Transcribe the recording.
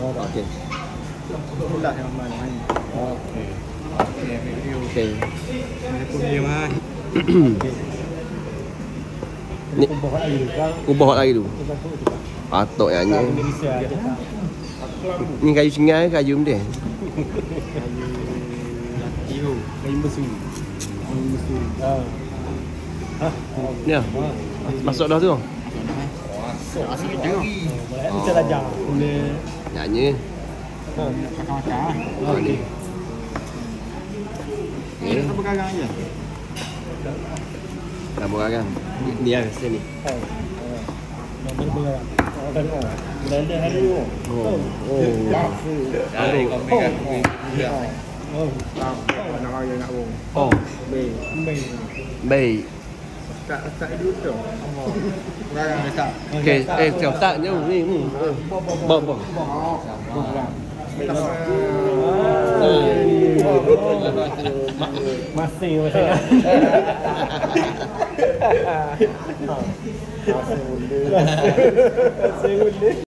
Okey. Pula yang mana ni. Okey. Okey, video. Okey. Aku dia mah. Ni kubah lagi tu. Patok nyanyi. Ni kayu singai ke kayu mendeh? Kayu besu. Kayu besu. Ni ah. Masuk dah tu. Masuk asal jari. Boleh bisa rajang. Boleh Nyanyi. makan-makan. Ni. Kita bergarang aja. Dah bergarang. Ni ah sini. Nombor bergarang. Ada hari tu. Oh. Dari kami kan. Oh. Nak lagi nak bong. Oh. Baik. Tak dulu tu. Bergarang tak. Okey, kau tak jauh ni. Bom. Masih. Masih boleh.